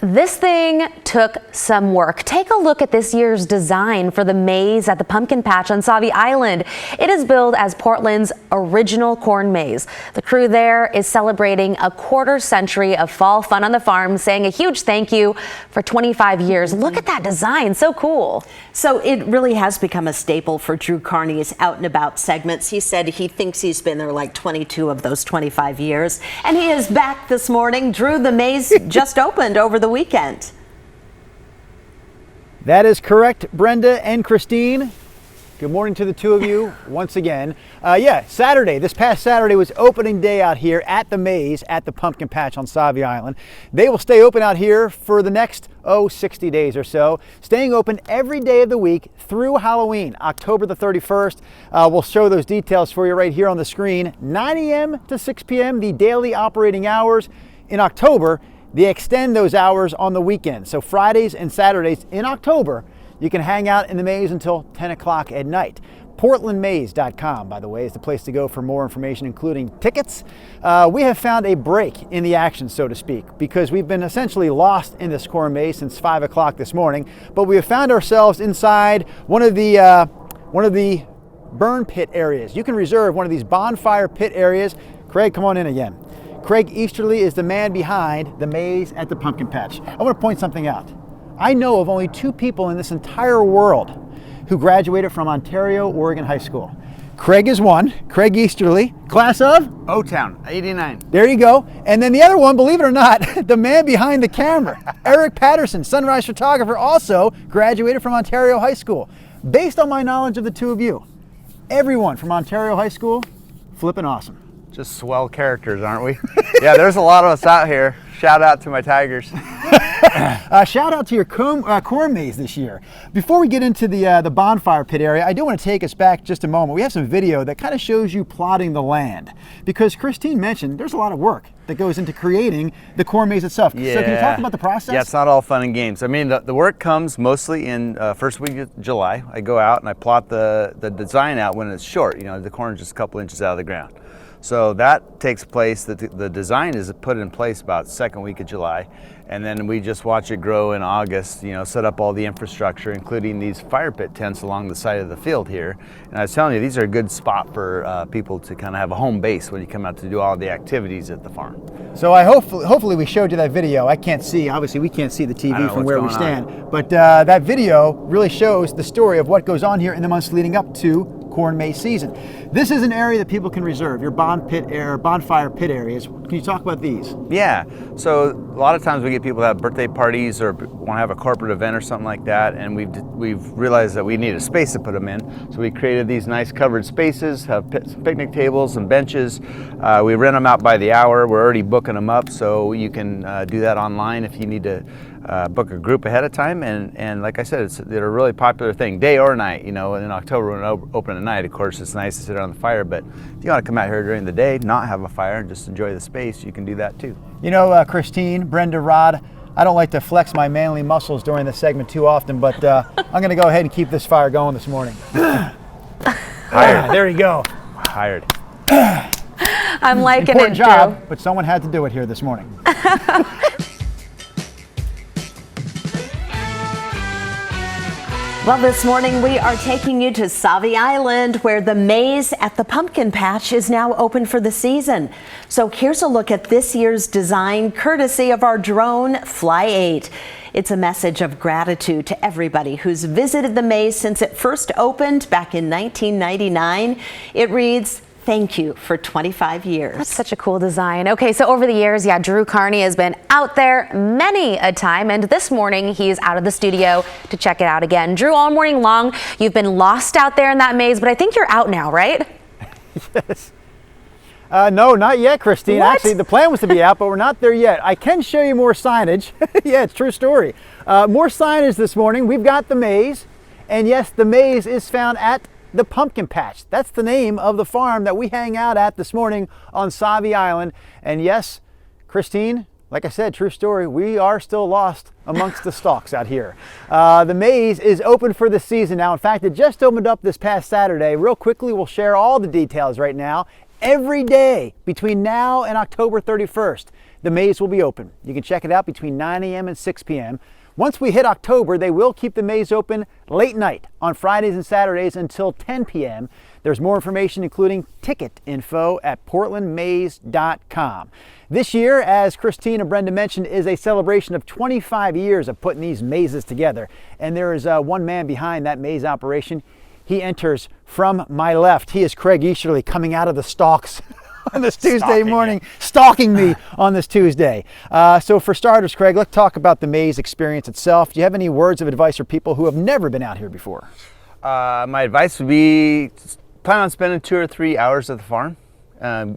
This thing took some work. Take a look at this year's design for the maze at the pumpkin patch on Sauvie Island. It is billed as Portland's original corn maze. The crew there is celebrating a quarter century of fall fun on the farm, saying a huge thank you for 25 years. Look at that design, so cool. So it really has become a staple for Drew Carney's out and about segments. He said he thinks he's been there like 22 of those 25 years. And he is back this morning. Drew, the maze just opened over the weekend. That is correct, Brenda and Christine. Good morning to the two of you once again. Saturday, this past Saturday was opening day out here at the maze at the pumpkin patch on Sauvie Island. They will stay open out here for the next 60 days or so, staying open every day of the week through Halloween, October the 31st. We'll show those details for you right here on the screen. 9 a.m. to 6 p.m. the daily operating hours. In October, they extend those hours on the weekends. So Fridays and Saturdays in October, you can hang out in the maze until 10 o'clock at night. PortlandMaze.com, by the way, is the place to go for more information, including tickets. We have found a break in the action, so to speak, because we've been essentially lost in this corn maze since 5 o'clock this morning. But we have found ourselves inside one of the burn pit areas. You can reserve one of these bonfire pit areas. Craig, come on in again. Craig Easterly is the man behind the maze at the pumpkin patch. I want to point something out. I know of only 2 people in this entire world who graduated from Ontario, Oregon High School. Craig is one, Craig Easterly, class of? O-Town, 89. There you go. And then the other one, believe it or not, the man behind the camera, Eric Patterson, sunrise photographer, also graduated from Ontario High School. Based on my knowledge of the two of you, everyone from Ontario High School, flipping awesome. Just swell characters, aren't we? Yeah, there's a lot of us out here. Shout out to my Tigers. Shout out to your corn maze this year. Before we get into the bonfire pit area, I do want to take us back just a moment. We have some video that kind of shows you plotting the land, because Christine mentioned there's a lot of work that goes into creating the corn maze itself. Yeah. So can you talk about the process? Yeah, it's not all fun and games. I mean, the work comes mostly in first week of July. I go out and I plot the design out when it's short. You know, the corn's just a couple inches out of the ground. So that takes place, the design is put in place about second week of July, and then we just watch it grow in August, you know, set up all the infrastructure, including these fire pit tents along the side of the field here. And I was telling you, these are a good spot for people to kind of have a home base when you come out to do all the activities at the farm. So hopefully we showed you that video. I can't see, obviously we can't see the TV from where we stand, but that video really shows the story of what goes on here in the months leading up to corn maze season. This is an area that people can reserve, your bonfire pit areas. Can you talk about these? Yeah, so a lot of times we get people that have birthday parties or want to have a corporate event or something like that, and we've realized that we need a space to put them in. So we created these nice covered spaces, have picnic tables and benches. We rent them out by the hour. We're already booking them up, so you can do that online if you need to book a group ahead of time. And like I said, they're a really popular thing, day or night. You know, in October when we open at night, of course, it's nice to sit on the fire, but if you want to come out here during the day, not have a fire, and just enjoy the space, you can do that too. You know, Christine, Brenda, Rod, I don't like to flex my manly muscles during this segment too often, but I'm going to go ahead and keep this fire going this morning. Hired. There you go. Hired. I'm liking Important it, job, Drew. but someone had to do it here this morning. Well, this morning we are taking you to Sauvie Island, where the maze at the pumpkin patch is now open for the season. So here's a look at this year's design, courtesy of our drone, Fly 8. It's a message of gratitude to everybody who's visited the maze since it first opened back in 1999. It reads, "Thank you for 25 years. That's such a cool design. Okay, so over the years, Drew Carney has been out there many a time, and this morning he's out of the studio to check it out again. Drew, all morning long, you've been lost out there in that maze, but I think you're out now, right? Yes. No, not yet, Christine. What? Actually, the plan was to be out, but we're not there yet. I can show you more signage. Yeah, it's a true story. More signage this morning. We've got the maze, and yes, the maze is found at the pumpkin patch. That's the name of the farm that we hang out at this morning on Sauvie Island. And yes, Christine, like I said, true story, we are still lost amongst the stalks out here. The maze is open for the season now. In fact, it just opened up this past Saturday. Real quickly, we'll share all the details right now. Every day between now and October 31st, the maze will be open. You can check it out between 9 a.m. and 6 p.m. Once we hit October, they will keep the maze open late night on Fridays and Saturdays until 10 p.m. There's more information, including ticket info, at portlandmaze.com. This year, as Christine and Brenda mentioned, is a celebration of 25 years of putting these mazes together. And there is one man behind that maze operation. He enters from my left. He is Craig Easterly, coming out of the stalks on this Tuesday morning, stalking me on this Tuesday. So for starters, Craig, let's talk about the maze experience itself. Do you have any words of advice for people who have never been out here before? My advice would be plan on spending 2 or 3 hours at the farm.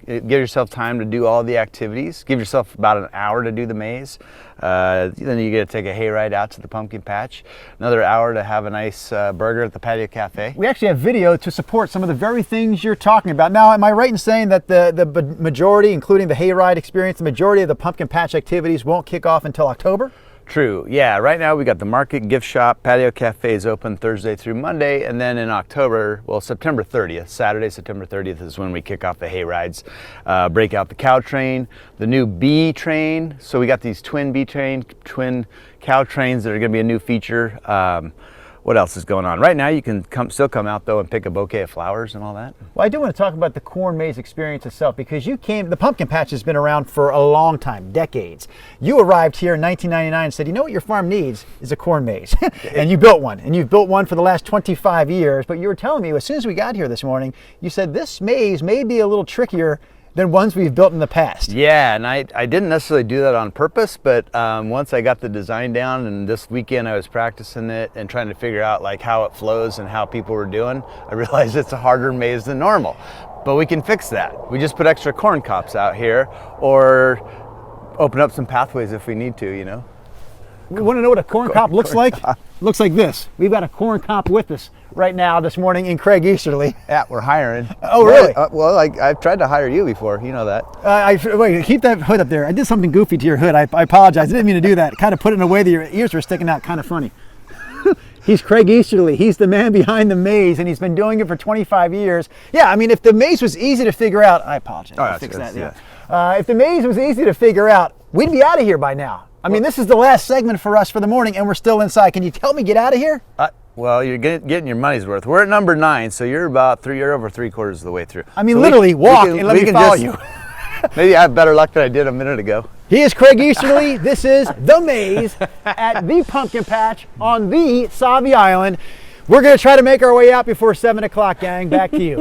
Give yourself time to do all the activities. Give yourself about an hour to do the maze. Then you get to take a hayride out to the pumpkin patch. Another hour to have a nice burger at the patio cafe. We actually have video to support some of the very things you're talking about. Now, am I right in saying that the majority, including the hayride experience, the majority of the pumpkin patch activities won't kick off until October? True. Yeah, right now we got the market, gift shop, patio cafe is open Thursday through Monday, and then in October, well, September 30th, Saturday, September 30th is when we kick off the hay rides, break out the cow train, the new bee train. So we got these twin twin cow trains that are going to be a new feature. What else is going on? Right now you can still come out though and pick a bouquet of flowers and all that. Well, I do want to talk about the corn maze experience itself, because the pumpkin patch has been around for a long time, decades. You arrived here in 1999 and said, you know what your farm needs is a corn maze. And you built one, and you've built one for the last 25 years. But you were telling me as soon as we got here this morning, you said this maze may be a little trickier than ones we've built in the past. Yeah, and I didn't necessarily do that on purpose, but once I got the design down, and this weekend I was practicing it and trying to figure out like how it flows and how people were doing, I realized it's a harder maze than normal. But we can fix that. We just put extra corn cobs out here, or open up some pathways if we need to, you know. We want to know what a corn cob looks like? Looks like this. We've got a corn cob with us right now this morning in Craig Easterly. Yeah, we're hiring. Oh, really? Well, I've tried to hire you before, you know that. Wait, keep that hood up there. I did something goofy to your hood. I apologize. I didn't mean to do that. Kind of put it in a way that your ears were sticking out. Kind of funny. He's Craig Easterly. He's the man behind the maze, and he's been doing it for 25 years. Yeah, I mean, if the maze was easy to figure out, I apologize. Oh, I'll fix that. Yeah. If the maze was easy to figure out, we'd be out of here by now. I mean, this is the last segment for us for the morning, and we're still inside. Can you help me get out of here? Well, you're getting your money's worth. We're at number 9, so you're you're over 3/4 of the way through. I mean, so literally walk and let me follow you. Maybe I have better luck than I did a minute ago. He is Craig Easterly. This is The Maze at the Pumpkin Patch on the Sauvie Island. We're going to try to make our way out before 7 o'clock, gang. Back to you.